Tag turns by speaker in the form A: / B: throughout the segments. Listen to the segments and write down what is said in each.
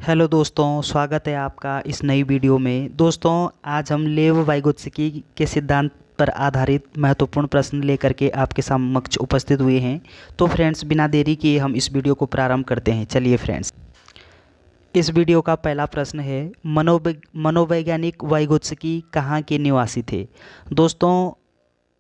A: Hello दोस्तों, स्वागत है आपका इस नई वीडियो में। दोस्तों, आज हम लेव वाइगोत्स्की के सिद्धांत पर आधारित महत्वपूर्ण प्रश्न लेकर के आपके समक्ष उपस्थित हुए हैं। तो फ्रेंड्स, बिना देरी किए हम इस वीडियो को प्रारंभ करते हैं। चलिए फ्रेंड्स, इस वीडियो का पहला प्रश्न है, मनोवैज्ञानिक वाइगोत्स्की कहाँ के निवासी थे। दोस्तों,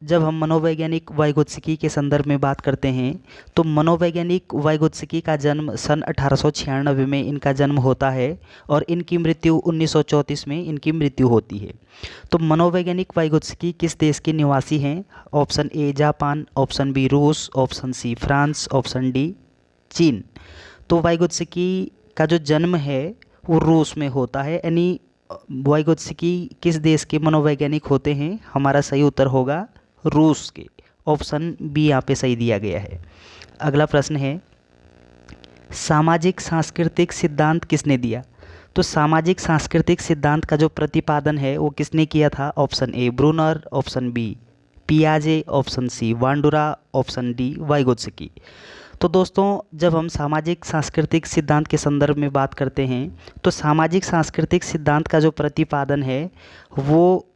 A: जब हम मनोवैज्ञानिक वाइगोत्स्की के संदर्भ में बात करते हैं तो मनोवैज्ञानिक वाइगोत्स्की का जन्म सन 1896 में इनका जन्म होता है और इनकी मृत्यु 1934 में इनकी मृत्यु होती है। तो मनोवैज्ञानिक वाइगोत्स्की किस देश के निवासी हैं? Option A Japan, option B रूस, option C France, option D चीन। तो वाइगोत्स्की का जो जन्म है वो रूस में होता है, यानी वाइगोत्स्की किस देश के मनोवैज्ञानिक होते हैं? हमारा सही उत्तर होगा रूस के। ऑप्शन बी यहाँ पे सही दिया गया है। अगला प्रश्न है, सामाजिक सांस्कृतिक सिद्धांत किसने दिया? तो सामाजिक सांस्कृतिक सिद्धांत का जो प्रतिपादन है वो किसने किया था? Option A Bruner, option B पियाजे, option C Bandura, option D Vygotsky. तो दोस्तों, जब हम सामाजिक सांस्कृतिक सिद्धांत के संदर्भ में बात करते हैं तो सामाजिक सांस्कृतिक सिद्धांत का जो प्रतिपादन है वो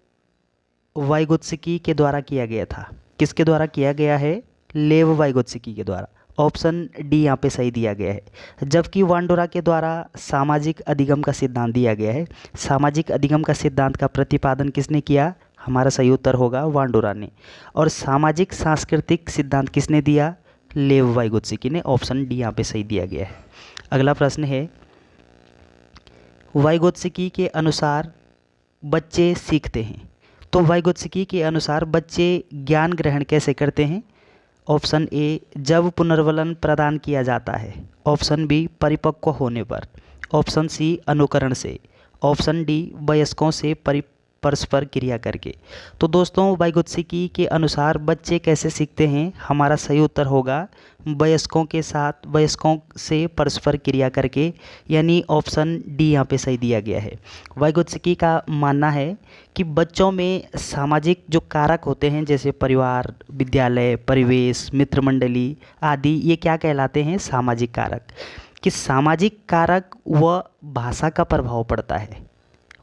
A: वाइगोत्स्की के द्वारा किया गया था। किसके द्वारा किया गया है? लेव वाइगोत्स्की के द्वारा। ऑप्शन डी यहाँ पे सही दिया गया है। जबकि वांडोरा के द्वारा सामाजिक अधिगम का सिद्धांत दिया गया है। सामाजिक अधिगम का सिद्धांत का प्रतिपादन किसने किया? हमारा सही उत्तर होगा वांडोरा ने। और सामाजिक सांस्कृतिक सिद्धांत किसने दिया? लेव वाइगोत्स्की ने। ऑप्शन डी यहाँ पे सही दिया गया है। अगला प्रश्न है, वाइगोत्स्की के अनुसार बच्चे सीखते हैं। तो वाइगोत्स्की के अनुसार बच्चे ज्ञान ग्रहण कैसे करते हैं? ऑप्शन ए जब पुनर्वलन प्रदान किया जाता है, ऑप्शन बी परिपक्व होने पर, ऑप्शन सी अनुकरण से, ऑप्शन डी वयस्कों से परस्पर क्रिया करके। तो दोस्तों, वाइगोत्स्की के अनुसार बच्चे कैसे सीखते हैं? हमारा सही उत्तर होगा वयस्कों के साथ, वयस्कों से परस्पर क्रिया करके, यानी ऑप्शन डी यहाँ पे सही दिया गया है। वाइगोत्स्की का मानना है कि बच्चों में सामाजिक जो कारक होते हैं जैसे परिवार, विद्यालय, परिवेश, मित्र मंडली आदि, ये क्या कहलाते हैं? सामाजिक कारक। कि सामाजिक कारक व भाषा का प्रभाव पड़ता है।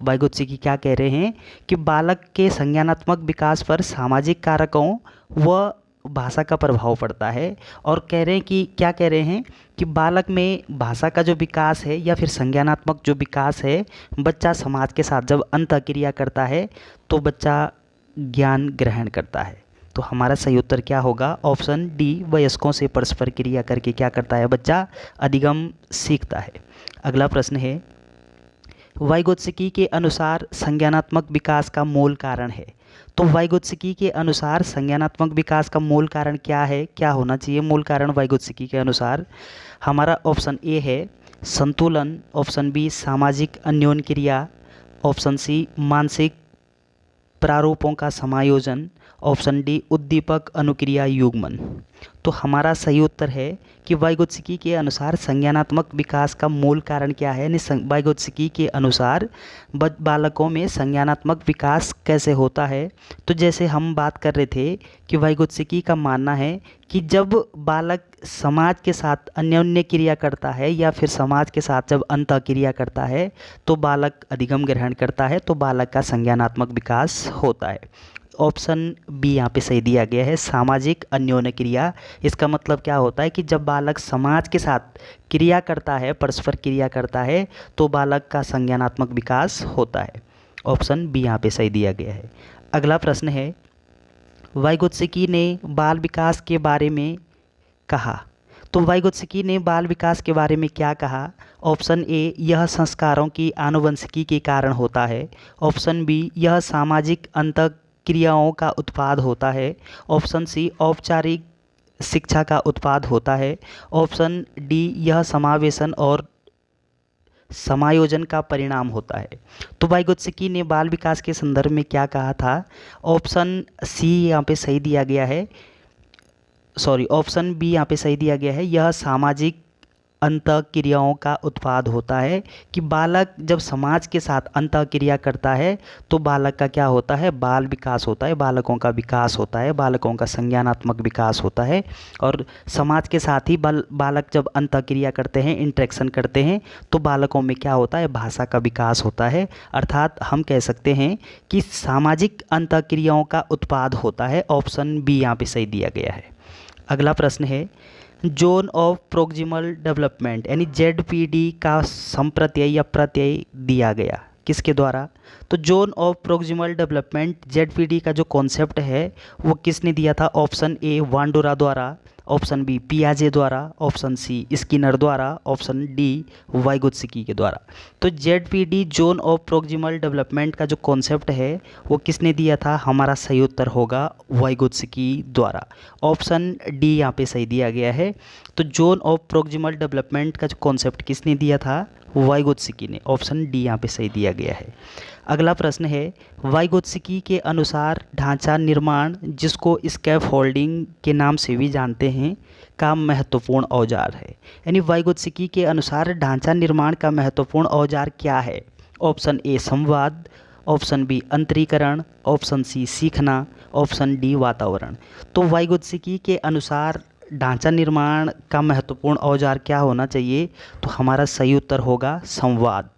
A: वाइगोत्स्की क्या कह रहे हैं कि बालक के संज्ञानात्मक विकास पर सामाजिक कारकों व भाषा का प्रभाव पड़ता है। और कह रहे हैं कि क्या कह रहे हैं कि बालक में भाषा का जो विकास है या फिर संज्ञानात्मक जो विकास है, बच्चा समाज के साथ जब अंतःक्रिया करता है तो बच्चा ज्ञान ग्रहण करता है। तो हमारा सही उत्तर क्या होगा? ऑप्शन डी, वयस्कों से परस्पर क्रिया करके क्या करता है? बच्चा अधिगम सीखता है। अगला प्रश्न है, वाइगोत्स्की के अनुसार संज्ञानात्मक विकास का मूल कारण है। तो वाइगोत्स्की के अनुसार संज्ञानात्मक विकास का मूल कारण क्या है? क्या होना चाहिए मूल कारण वाइगोत्स्की के अनुसार? हमारा ऑप्शन ए है संतुलन, ऑप्शन बी सामाजिक अन्योन्य क्रिया, ऑप्शन सी मानसिक प्रारूपों का समायोजन, ऑप्शन डी उद्दीपक अनुक्रिया युग्मन। तो हमारा सही उत्तर है कि वाइगोत्स्की के अनुसार संज्ञानात्मक विकास का मूल कारण क्या है? वाइगोत्स्की के अनुसार बालकों में संज्ञानात्मक विकास कैसे होता है? तो जैसे हम बात कर रहे थे कि वाइगोत्स्की का मानना है कि जब बालक समाज के साथ अन्योन्य क्रिया करता है या फिर समाज के साथ जब अंतःक्रिया करता है तो बालक अधिगम ग्रहण करता है, तो बालक का संज्ञानात्मक विकास होता है। ऑप्शन बी यहाँ पे सही दिया गया है, सामाजिक अन्योन्य क्रिया। इसका मतलब क्या होता है कि जब बालक समाज के साथ क्रिया करता है, परस्पर क्रिया करता है, तो बालक का संज्ञानात्मक विकास होता है। ऑप्शन बी यहाँ पे सही दिया गया है। अगला प्रश्न है, वाइगोत्स्की ने बाल विकास के बारे में कहा। तो वाइगोत्स्की ने बाल विकास के बारे में क्या कहा? ऑप्शन ए यह संस्कारों की आनुवंशिकी के कारण होता है, ऑप्शन बी यह सामाजिक क्रियाओं का उत्पाद होता है, ऑप्शन सी औपचारिक शिक्षा का उत्पाद होता है, ऑप्शन डी यह समावेशन और समायोजन का परिणाम होता है। तो वाइगोत्स्की ने बाल विकास के संदर्भ में क्या कहा था? ऑप्शन सी यहाँ पे सही दिया गया है, ऑप्शन बी यहाँ पे सही दिया गया है, यह सामाजिक अंतःक्रियाओं का उत्पाद होता है कि बालक जब समाज के साथ अंतःक्रिया करता है तो बालक का क्या होता है, बाल विकास होता है, बालकों का विकास होता है, बालकों का संज्ञानात्मक विकास होता है। और समाज के साथ ही बालक जब अंतःक्रिया करते हैं, इंटरेक्शन करते हैं, तो बालकों में क्या होता है, भाषा का विकास होता है। अर्थात हम कह सकते हैं कि सामाजिक अंतःक्रियाओं का उत्पाद होता है। ऑप्शन बी यहाँ पे सही दिया गया है। अगला प्रश्न है, जोन ऑफ प्रोक्सिमल डेवलपमेंट यानी ZPD का संप्रत्यय या प्रत्यय दिया गया किसके द्वारा? तो zone of proximal development ZPD का जो कॉन्सेप्ट है वो किसने दिया था? ऑप्शन ए वांडोरा द्वारा, ऑप्शन बी पियाजे द्वारा, ऑप्शन सी स्किनर द्वारा, ऑप्शन डी वाइगोत्स्की के द्वारा। तो ZPD zone of proximal development का जो कॉन्सेप्ट है वो किसने दिया था? हमारा सही उत्तर होगा वाइगोत्स्की द्वारा। ऑप्शन डी यहाँ पे सही दिया गया है। तो जोन ऑफ प्रोक्सिमल डेवलपमेंट का जो कॉन्सेप्ट किसने दिया था? वाइगोत्स्की ने। ऑप्शन डी यहाँ पे सही दिया गया है। अगला प्रश्न है, वाइगोत्स्की के अनुसार ढांचा निर्माण, जिसको स्कैफ होल्डिंग के नाम से भी जानते हैं, का महत्वपूर्ण औजार है। यानी वाइगोत्स्की के अनुसार ढांचा निर्माण का महत्वपूर्ण औजार क्या है? ऑप्शन ए संवाद, ऑप्शन बी अंतरीकरण, ऑप्शन सी सीखना, ऑप्शन डी वातावरण। तो वाइगोत्स्की के अनुसार ढांचा निर्माण का महत्वपूर्ण औजार क्या होना चाहिए? तो हमारा सही उत्तर होगा संवाद।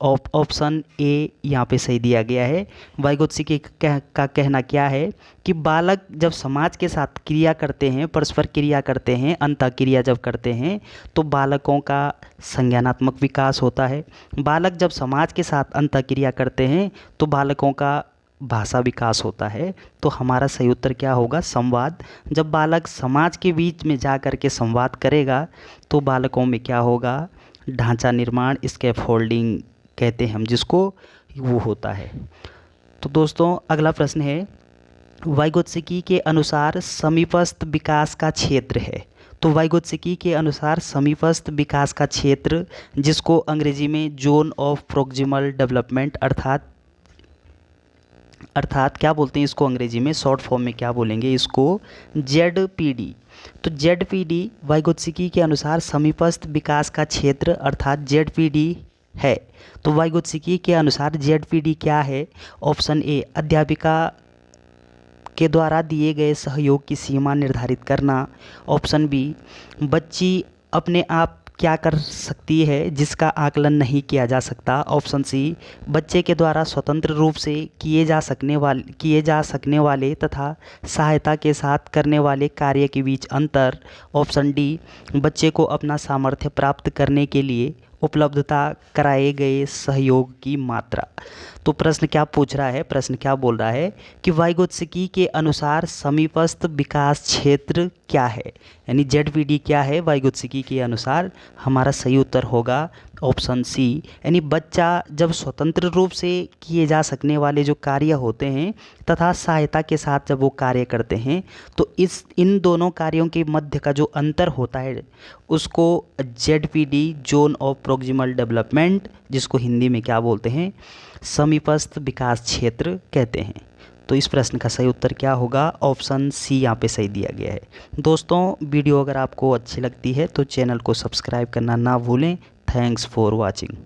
A: ऑप्शन ए यहाँ पे सही दिया गया है। वाइगोत्स्की का कहना क्या है कि बालक जब समाज के साथ क्रिया करते हैं, परस्पर क्रिया करते हैं, अंतःक्रिया जब करते हैं, तो बालकों का संज्ञानात्मक विकास होता है। बालक जब समाज के साथ अंतःक्रिया करते हैं तो बालकों का भाषा विकास होता है। तो हमारा सही उत्तर क्या होगा? संवाद। जब बालक समाज के बीच में जा कर के संवाद करेगा तो बालकों में क्या होगा? ढांचा निर्माण, स्कैफ होल्डिंग कहते हैं हम जिसको, वो होता है। तो दोस्तों अगला प्रश्न है, वाइगोत्स्की के अनुसार समीपस्थ विकास का क्षेत्र है। तो वाइगोत्स्की के अनुसार समीपस्थ विकास का क्षेत्र, जिसको अंग्रेजी में जोन ऑफ प्रोक्सिमल डेवलपमेंट अर्थात क्या बोलते हैं इसको अंग्रेजी में, शॉर्ट फॉर्म में क्या बोलेंगे इसको? ZPD। तो ZPD वाइगोत्स्की के अनुसार समीपस्थ विकास का क्षेत्र अर्थात ZPD है। तो वाइगोत्स्की के अनुसार ZPD क्या है? ऑप्शन ए अध्यापिका के द्वारा दिए गए सहयोग की सीमा निर्धारित करना, ऑप्शन बी बच्ची अपने आप क्या कर सकती है जिसका आकलन नहीं किया जा सकता, ऑप्शन सी बच्चे के द्वारा स्वतंत्र रूप से किए जा सकने वाले तथा सहायता के साथ करने वाले कार्य के बीच अंतर, ऑप्शन डी बच्चे को अपना सामर्थ्य प्राप्त करने के लिए उपलब्धता कराए गए सहयोग की मात्रा। तो प्रश्न क्या पूछ रहा है, प्रश्न क्या बोल रहा है कि वाइगोत्स्की के अनुसार समीपस्थ विकास क्षेत्र क्या है, यानी ZPD क्या है वाइगोत्स्की के अनुसार? हमारा सही उत्तर होगा ऑप्शन सी, यानी बच्चा जब स्वतंत्र रूप से किए जा सकने वाले जो कार्य होते हैं तथा सहायता के साथ जब वो कार्य करते हैं तो इन दोनों कार्यों के मध्य का जो अंतर होता है उसको ZPD zone of proximal development, जिसको हिंदी में क्या बोलते हैं? समीपस्थ विकास क्षेत्र कहते हैं। तो इस प्रश्न का सही उत्तर क्या होगा? ऑप्शन सी यहाँ पे सही दिया गया है। दोस्तों वीडियो अगर आपको अच्छी लगती है तो चैनल को सब्सक्राइब करना ना भूलें। Thanks for watching.